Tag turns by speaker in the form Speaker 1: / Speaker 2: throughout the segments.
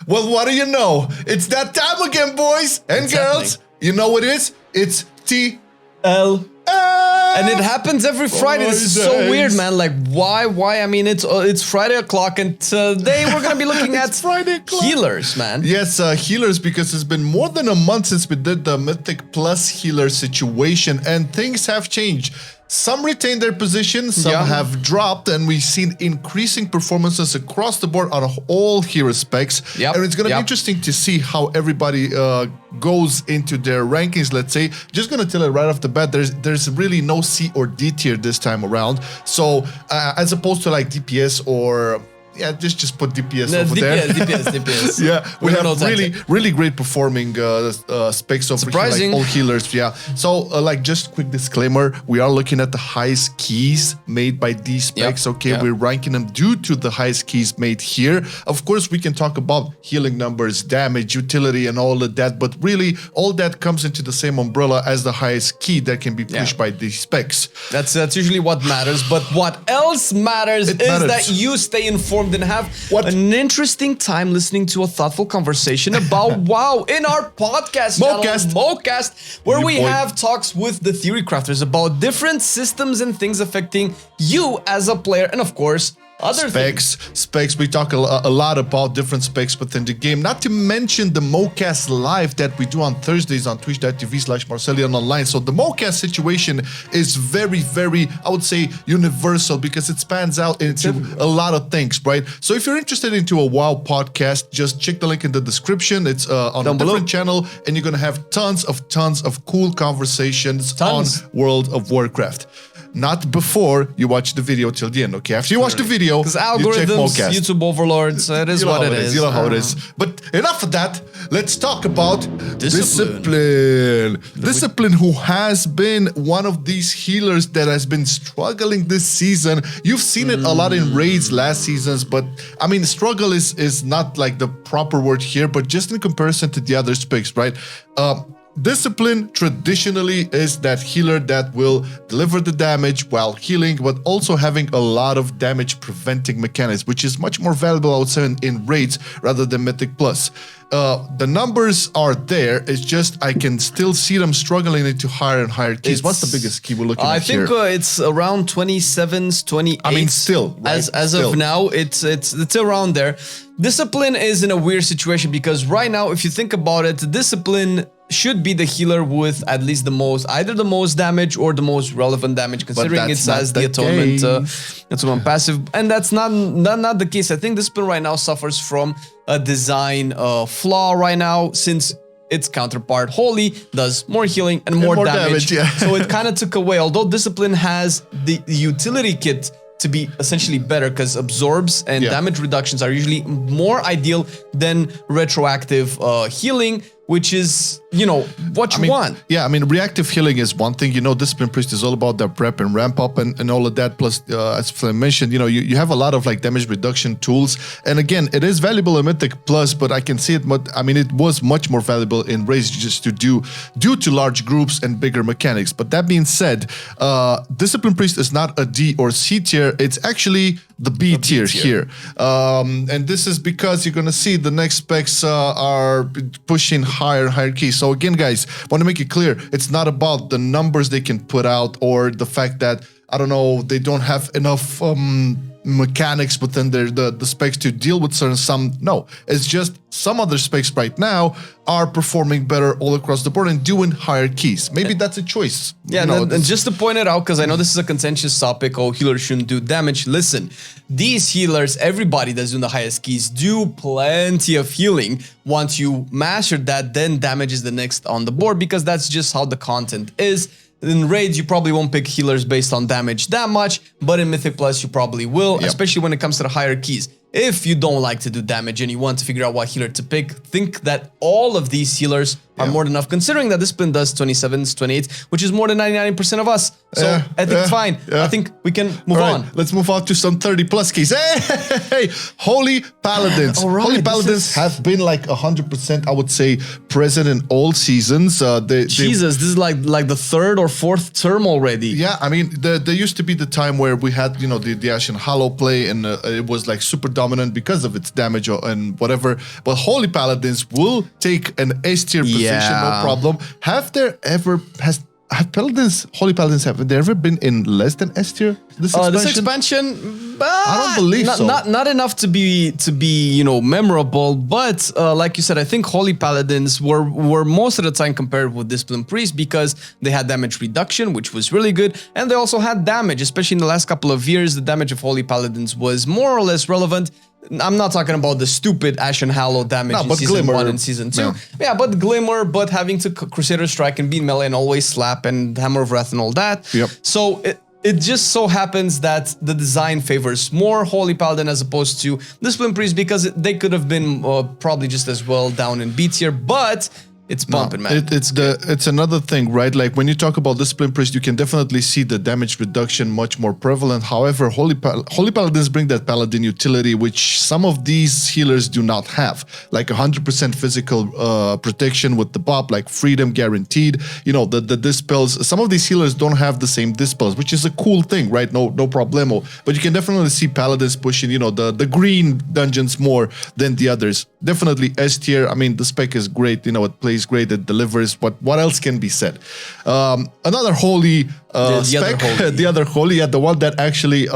Speaker 1: Well, what do you know? It's that time again, boys and girls. You know what it is? It's TL.
Speaker 2: And it happens every Friday. This is so weird, man. Like, why? I mean, it's Friday o'clock, and today we're gonna be looking at healers, man.
Speaker 1: Yes, healers, because it's been more than a month since we did the Mythic Plus healer situation, and things have changed. Some retain their position, some have dropped, and we've seen increasing performances across the board on all hero specs. And it's going to be interesting to see how everybody goes into their rankings, let's say. Just going to tell it right off the bat, there's really no C or D tier this time around. So as opposed to like DPS or... Yeah, just put DPS over there.
Speaker 2: DPS.
Speaker 1: Yeah, we have really great performing specs over here, like all healers. Yeah, so like just quick disclaimer, we are looking at the highest keys made by these specs. We're ranking them due to the highest keys made here. Of course, we can talk about healing numbers, damage, utility, and all of that, but really all that comes into the same umbrella as the highest key that can be pushed by these specs.
Speaker 2: That's usually what matters, but what else matters is that you stay informed and have an interesting time listening to a thoughtful conversation about WoW in our podcast channel, Mo Cast, where we have talks with the theory crafters about different systems and things affecting you as a player, and of course, other specs. We talk a lot about different specs within the game, not to mention the MoCast live that we do on Thursdays on twitch.tv/MarcelianOnline. So the MoCast situation is very, I would say, universal, because it spans out into a lot of things, right? So if you're interested into a WoW podcast, just check the link in the description. It's on a different channel, and you're going to have tons of cool conversations on World of Warcraft. Not before you watch the video till the end, okay? After you watch the video, because algorithms, YouTube overlords, it is what it is.
Speaker 1: You know how it is. But enough of that. Let's talk about Discipline. Discipline, who has been one of these healers that has been struggling this season. You've seen it a lot in raids last seasons, but I mean, struggle is not like the proper word here, but just in comparison to the other specs, right? Discipline traditionally is that healer that will deliver the damage while healing, but also having a lot of damage preventing mechanics, which is much more valuable, I would say, in raids rather than Mythic Plus. The numbers are there. It's just I can still see them struggling into higher and higher keys. What's the biggest key we're looking at here?
Speaker 2: I think it's around 27s, 28s.
Speaker 1: I mean, still. Right?
Speaker 2: As of now, it's around there. Discipline is in a weird situation because right now, if you think about it, Discipline should be the healer with at least either the most damage or the most relevant damage, considering it has the atonement passive, and that's not the case. I think Discipline right now suffers from a design flaw right now, since its counterpart Holy does more healing and more damage. So it kind of took away, although Discipline has the utility kit to be essentially better, because absorbs and damage reductions are usually more ideal than retroactive healing, which is, you know, what you want.
Speaker 1: Yeah, I mean, reactive healing is one thing. You know, Discipline Priest is all about the prep and ramp up and all of that. Plus, as Flame mentioned, you know, you have a lot of like damage reduction tools. And again, it is valuable in Mythic Plus, but I can see it. I mean, it was much more valuable in raids just due to large groups and bigger mechanics. But that being said, Discipline Priest is not a D or C tier. It's actually the B tier here. And this is because you're going to see the next specs are pushing higher keys. So again, guys, want to make it clear, it's not about the numbers they can put out or the fact that, I don't know, they don't have enough mechanics within the specs to deal with some. No, it's just some other specs right now are performing better all across the board and doing higher keys. Maybe that's a choice.
Speaker 2: Yeah, and just to point it out, because I know this is a contentious topic, healers shouldn't do damage. Listen, these healers, everybody that's doing the highest keys, do plenty of healing. Once you master that, then damage is the next on the board, because that's just how the content is. In raids, you probably won't pick healers based on damage that much, but in Mythic Plus, you probably will, especially when it comes to the higher keys. If you don't like to do damage and you want to figure out what healer to pick, think that all of these healers are more than enough, considering that Discipline does 27s, 28s, which is more than 99% of us. So I think it's fine. I think we can move on.
Speaker 1: Let's move on to some 30 plus keys. Hey, Holy Paladins. Holy Paladins have been like 100%, I would say, present in all seasons.
Speaker 2: Jesus, this is like the third or fourth term already.
Speaker 1: Yeah, I mean, there used to be the time where we had, you know, the Ashen Hallow play, and it was like super dominant because of its damage and whatever. But Holy Paladins will take an S tier position, no problem. Have Holy Paladins, have they ever been in less than S tier? This
Speaker 2: expansion,
Speaker 1: I don't believe so.
Speaker 2: Not enough to be you know, memorable. But like you said, I think Holy Paladins were most of the time compared with Discipline Priest because they had damage reduction, which was really good, and they also had damage. Especially in the last couple of years, the damage of Holy Paladins was more or less relevant. I'm not talking about the stupid Ashen Hallow damage in Season 1 and Season 2. Yeah, but Glimmer, but having to Crusader Strike and beat melee and always slap and Hammer of Wrath and all that.
Speaker 1: Yep.
Speaker 2: So it just so happens that the design favors more Holy Paladin as opposed to Discipline Priest because they could have been probably just as well down in B tier, but it's bumping, man.
Speaker 1: It's another thing, right? Like when you talk about Discipline Priest, you can definitely see the damage reduction much more prevalent. However, Holy Paladins bring that Paladin utility, which some of these healers do not have, like 100% physical protection with the buff, like freedom guaranteed. You know, the dispels. Some of these healers don't have the same dispels, which is a cool thing, right? No problemo. But you can definitely see Paladins pushing, you know, the green dungeons more than the others. Definitely S tier. I mean, the spec is great. You know, it plays great, it delivers. What else can be said? Another Holy spec, the other Holy, the one that actually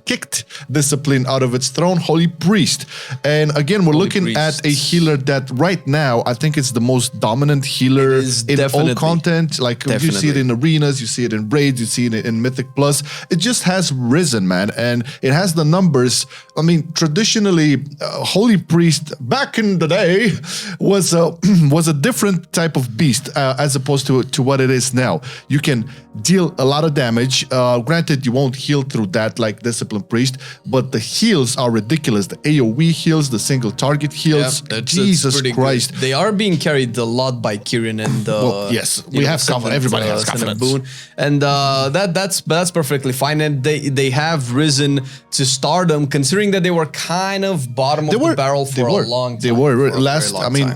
Speaker 1: kicked Discipline out of its throne, Holy Priest. And again, we're looking at a healer that right now, I think it's the most dominant healer in all content. Like you see it in arenas, you see it in raids, you see it in Mythic Plus. It just has risen, man, and it has the numbers. I mean, traditionally, Holy Priest back in the day was a different type of beast as opposed to what it is now. You can deal a lot of damage. Granted, you won't heal through that like Discipline Priest, but the heals are ridiculous. The AoE heals, the single target heals. Yeah, Jesus Christ.
Speaker 2: Good. They are being carried a lot by Kirin and
Speaker 1: well, yes, we have confidence. Everybody has confidence.
Speaker 2: Boon. And that's perfectly fine. And they have risen to stardom, considering that they were kind of bottom of the barrel for a long time.
Speaker 1: They were last. I mean.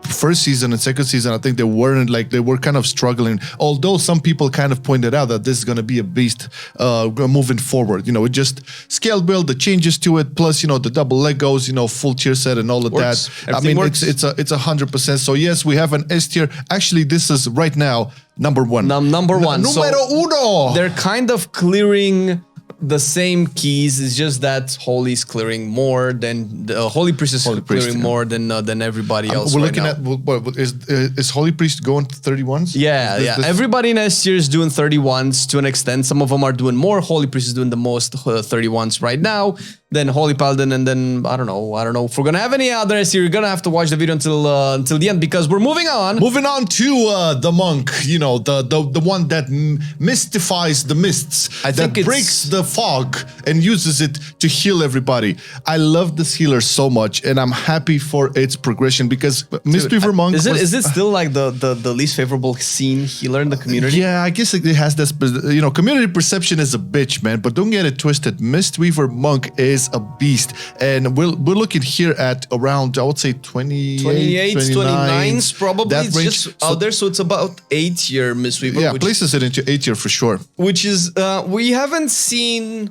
Speaker 1: First season and second season, I think they were kind of struggling. Although some people kind of pointed out that this is going to be a beast moving forward. You know, it just scale build, the changes to it, plus, you know, the double Legos, you know, full tier set and all of that. I mean, it's 100%. So yes, we have an S tier. Actually, this is right now number one.
Speaker 2: Number one.
Speaker 1: Numero uno.
Speaker 2: They're kind of clearing the same keys. Is just that Holy's clearing more than the Holy Priest is clearing more than everybody else.
Speaker 1: We're looking at what is Holy Priest going to 31s?
Speaker 2: Yeah, everybody in S tier is doing 31s to an extent. Some of them are doing more. Holy Priest is doing the most 31s right now. Then Holy Paladin, and then I don't know if we're gonna have any others here. You're gonna have to watch the video until the end because we're moving on.
Speaker 1: Moving on to the monk, you know, the one that mystifies the mists, that breaks the fog and uses it to heal everybody. I love this healer so much, and I'm happy for its progression because Mistweaver monk
Speaker 2: is it still like the least favorable scene healer in the community?
Speaker 1: Yeah, I guess it has this. You know, community perception is a bitch, man. But don't get it twisted. Mistweaver monk is a beast, and we're looking here at around, I would say 28,
Speaker 2: 29s probably. It's just out there, so it's about 8 tier Mistweaver.
Speaker 1: Yeah, places it into 8 tier for sure.
Speaker 2: Which is we haven't seen.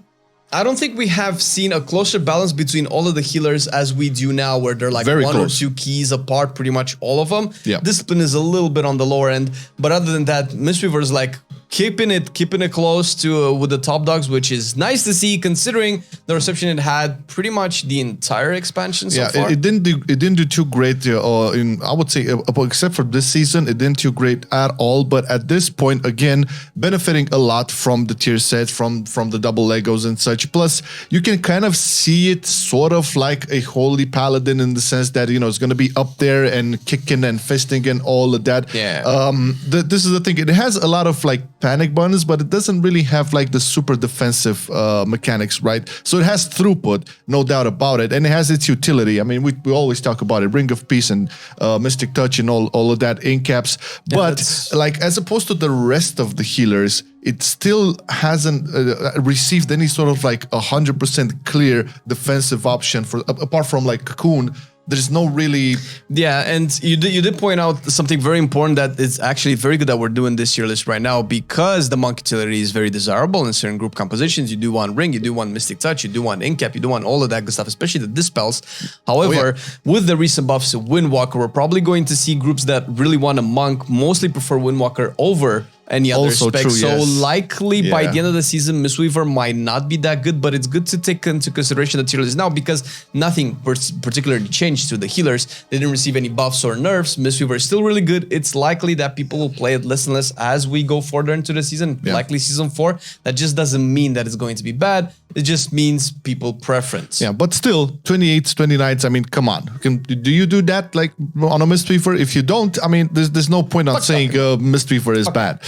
Speaker 2: I don't think we have seen a closer balance between all of the healers as we do now, where they're like
Speaker 1: very
Speaker 2: one
Speaker 1: close.
Speaker 2: or two keys apart, pretty much all of them.
Speaker 1: Yeah.
Speaker 2: Discipline is a little bit on the lower end, but other than that, Mistweaver is like keeping it close to with the top dogs, which is nice to see considering the reception it had pretty much the entire expansion so far.
Speaker 1: It didn't do too great I would say except for this season, it didn't do great at all. But at this point, again, benefiting a lot from the tier sets, from the double Legos and such. Plus, you can kind of see it sort of like a Holy Paladin in the sense that, you know, it's going to be up there and kicking and fisting and all of that.
Speaker 2: Yeah.
Speaker 1: This is the thing. It has a lot of like panic buttons, but it doesn't really have like the super defensive mechanics, right? So it has throughput, no doubt about it, and it has its utility. I mean, we always talk about it, Ring of Peace and Mystic Touch and all of that in caps, but like as opposed to the rest of the healers, it still hasn't received any sort of like 100% clear defensive option for apart from like Cocoon. There's no really...
Speaker 2: Yeah, and you did point out something very important that is actually very good that we're doing this tier list right now, because the monk utility is very desirable in certain group compositions. You do want Ring, you do want Mystic Touch, you do want Incap, you do want all of that good stuff, especially the Dispels. However, with the recent buffs to Windwalker, we're probably going to see groups that really want a monk mostly prefer Windwalker over any other spec.
Speaker 1: True,
Speaker 2: so
Speaker 1: yes.
Speaker 2: likely by the end of the season, Mistweaver might not be that good, but it's good to take into consideration the tier list now because nothing particularly changed to the healers. They didn't receive any buffs or nerfs. Mistweaver is still really good. It's likely that people will play it less and less as we go further into the season, likely season 4. That just doesn't mean that it's going to be bad. It just means people preference.
Speaker 1: Yeah, but still, 28s, 29s, I mean, come on. Do you do that like on a Mistweaver? If you don't, I mean, there's no point on saying Mistweaver is bad.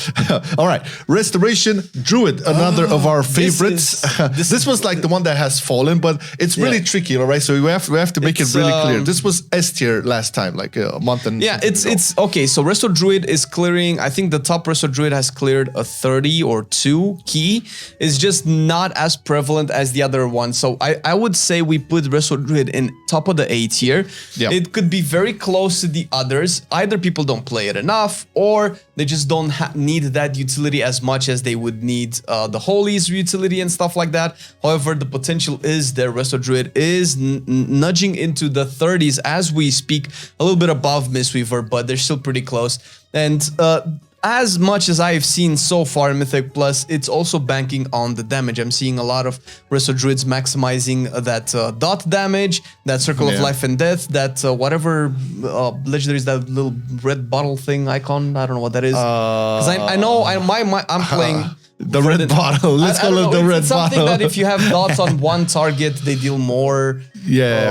Speaker 1: All right, Restoration Druid, another of our favorites. This was like the one that has fallen, but it's really tricky, all right? So we have to make it really clear. This was S tier last time, like a month and
Speaker 2: it's okay. So Resto Druid is clearing. I think the top Resto Druid has cleared a 30 or 2 key. It's just not as prevalent as the other one. So I would say we put Resto Druid in top of the A tier. It could be very close to the others. Either people don't play it enough, or they just don't need that utility as much as they would need the Holies utility and stuff like that. However, the potential is there. Resto Druid is nudging into the 30s as we speak, a little bit above Mistweaver, but they're still pretty close. And as much as I've seen so far in Mythic Plus, it's also banking on the damage. I'm seeing a lot of Resto Druids maximizing that dot damage, that Circle of Life and Death, that whatever legendary is, that little red bottle thing icon. I don't know what that is. Because I know I'm playing...
Speaker 1: The red bottle. Let's call it the red bottle.
Speaker 2: It's something that if you have dots on one target, they deal more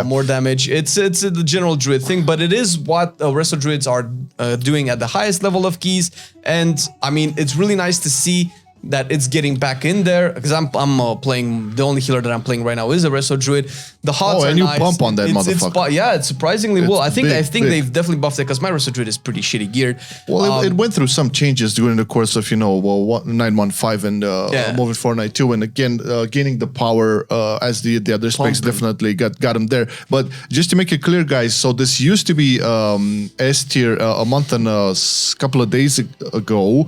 Speaker 2: more damage. It's the general druid thing, but it is what Resto Druids are doing at the highest level of keys. And I mean, it's really nice to see that it's getting back in there, because I'm playing, the only healer that I'm playing right now is a Resto Druid. The HOTS are
Speaker 1: and you
Speaker 2: nice.
Speaker 1: pump on that motherfucker.
Speaker 2: It's surprisingly well. I think they've definitely buffed it, because my Resto Druid is pretty shitty geared.
Speaker 1: Well, it went through some changes during the course of 915 and moving 492, and again gaining the power as the other specs definitely got them there. But just to make it clear, guys, so this used to be S tier a month and a couple of days ago.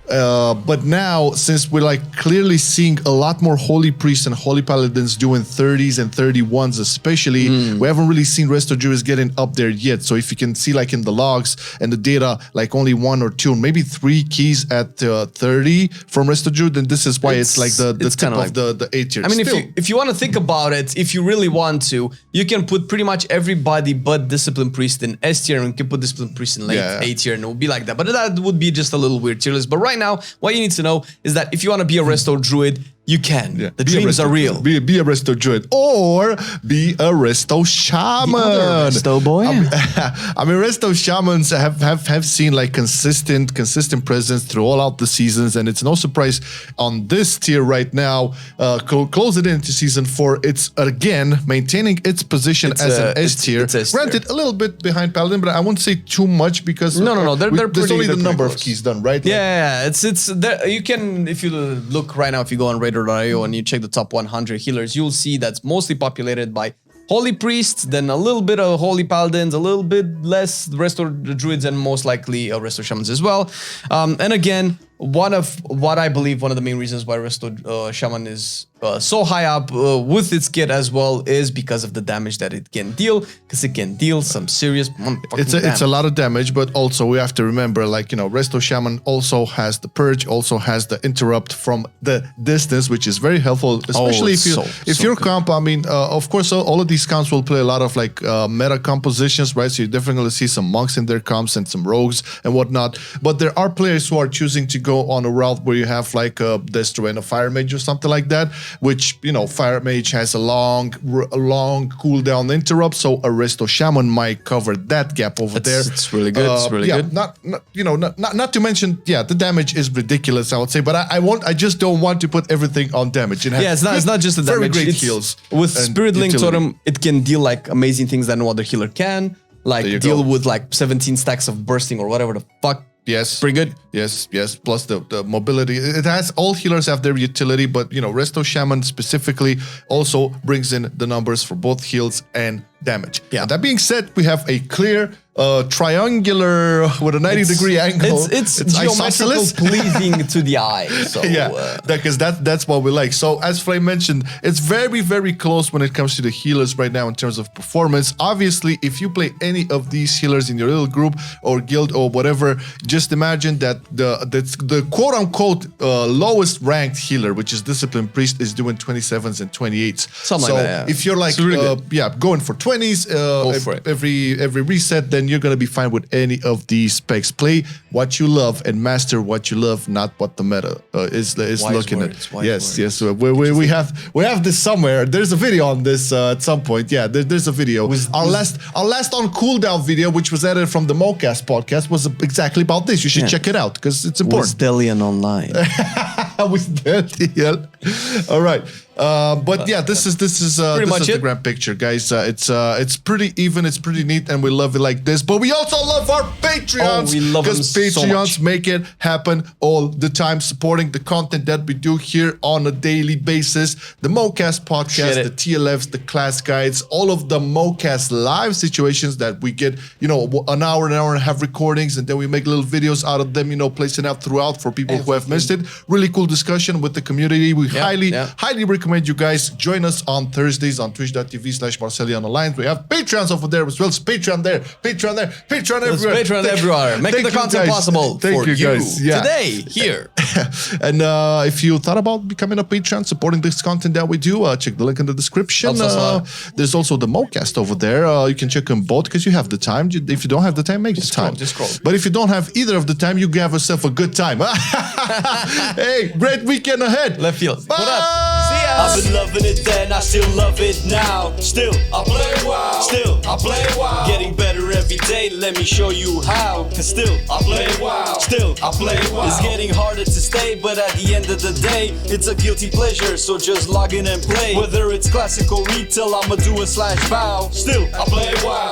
Speaker 1: But now, since we're like clearly seeing a lot more Holy Priests and Holy Paladins doing 30s and 31s especially, we haven't really seen Resto Druids getting up there yet. So if you can see like in the logs and the data, like only 1 or 2, maybe 3 keys at 30 from Resto Druid, then this is why it's like the tip of the A tier.
Speaker 2: I mean, if you want to think about it, if you really want to, you can put pretty much everybody but Discipline Priest in S tier, and you can put Discipline Priest in late A tier, and it would be like that. But that would be just a little weird tier list. But right now, what you need to know is that if you want to be a Resto Druid, you can. The dreams are real.
Speaker 1: Be a Resto Druid or be a Resto Shaman.
Speaker 2: Resto boy.
Speaker 1: I mean, Resto Shamans have seen like consistent presence through all out the seasons, and it's no surprise on this tier right now. Close it into season 4. It's again maintaining its position as an S tier. Granted, a little bit behind Paladin, but I won't say too much because there's only the number of keys done, right?
Speaker 2: It's there. You can, if you look right now, if you go on Raider.io and you check the top 100 healers, you'll see that's mostly populated by Holy Priests, then a little bit of Holy Paladins, a little bit less Resto Druids, and most likely Resto Shamans as well. And again, one of the main reasons why Resto Shaman is so high up with its kit as well is because of the damage that it can deal, because it can deal some serious damage.
Speaker 1: It's a lot of damage, but also we have to remember, like, Resto Shaman also has the purge, also has the interrupt from the distance, which is very helpful, especially if your comp, I mean, of course, all of these comps will play a lot of like meta compositions, right? So you're definitely going to see some monks in their comps and some rogues and whatnot, but there are players who are choosing to go on a route where you have like a Destro and a Fire Mage or something like that, which, you know, Fire Mage has a long cooldown interrupt, so a Resto Shaman might cover that gap over there.
Speaker 2: It's really good. It's really good.
Speaker 1: Not to mention, the damage is ridiculous, I would say, but I just don't want to put everything on damage.
Speaker 2: It's not just the damage.
Speaker 1: Very great heals.
Speaker 2: With Spirit Link Totem, it can deal like amazing things that no other healer can. Like deal with like 17 stacks of bursting or whatever the fuck.
Speaker 1: Yes.
Speaker 2: Pretty good.
Speaker 1: Yes. Plus the mobility. It has, all healers have their utility, but you know, Resto Shaman specifically also brings in the numbers for both heals and damage.
Speaker 2: Yeah.
Speaker 1: Now, that being said, we have a clear triangular with a 90-degree angle.
Speaker 2: It's geometrical pleasing to the eye. So
Speaker 1: because that's what we like. So as Flame mentioned, it's very, very close when it comes to the healers right now in terms of performance. Obviously, if you play any of these healers in your little group or guild or whatever, just imagine that the quote-unquote lowest ranked healer, which is Discipline Priest, is doing 27s and 28s.
Speaker 2: Something like that.
Speaker 1: If you're like going for 20s every reset, then you're gonna be fine with any of these specs. Play what you love and master what you love, not what the meta is looking at. Yes. So we have this somewhere. There's a video on this at some point. Yeah, there's a video. Our last on Cooldown video, which was added from the MO Cast podcast, was exactly about this. You should check it out because it's important.
Speaker 2: MarcelianOnline.
Speaker 1: With Delian. All right. But yeah, this is the grand picture, guys. It's pretty even, it's pretty neat, and we love it like this. But we also love our Patreons, because Patreons make it happen all the time, supporting the content that we do here on a daily basis. The MoCast podcast, the TLFs, the class guides, all of the MoCast live situations that we get, you know, an hour and a half recordings, and then we make little videos out of them, you know, placing out throughout for people who have missed it. Really cool discussion with the community. We highly recommend you guys join us on Thursdays on twitch.tv/MarcelianOnline. We have Patreons over there as well. It's Patreon there, Patreon there, Patreon everywhere.
Speaker 2: Patreon everywhere. Making the content possible for you guys. Today, here.
Speaker 1: And if you thought about becoming a Patreon, supporting this content that we do, check the link in the description. There's also the MoCast over there. You can check them both because you have the time. If you don't have the time, make the time.
Speaker 2: Just scroll.
Speaker 1: But if you don't have either of the time, you have yourself a good time. Hey, great weekend ahead.
Speaker 2: Left field.
Speaker 1: Bye.
Speaker 2: What up? See ya.
Speaker 3: I've been loving it then, I still love it now. Still, I play WoW. Still, I play WoW. Getting better every day, let me show you how. Cause still, I play WoW. Still, I play WoW. It's getting harder to stay, but at the end of the day, it's a guilty pleasure, so just log in and play. Whether it's classic or retail, I'ma do a /bow. Still, I play WoW.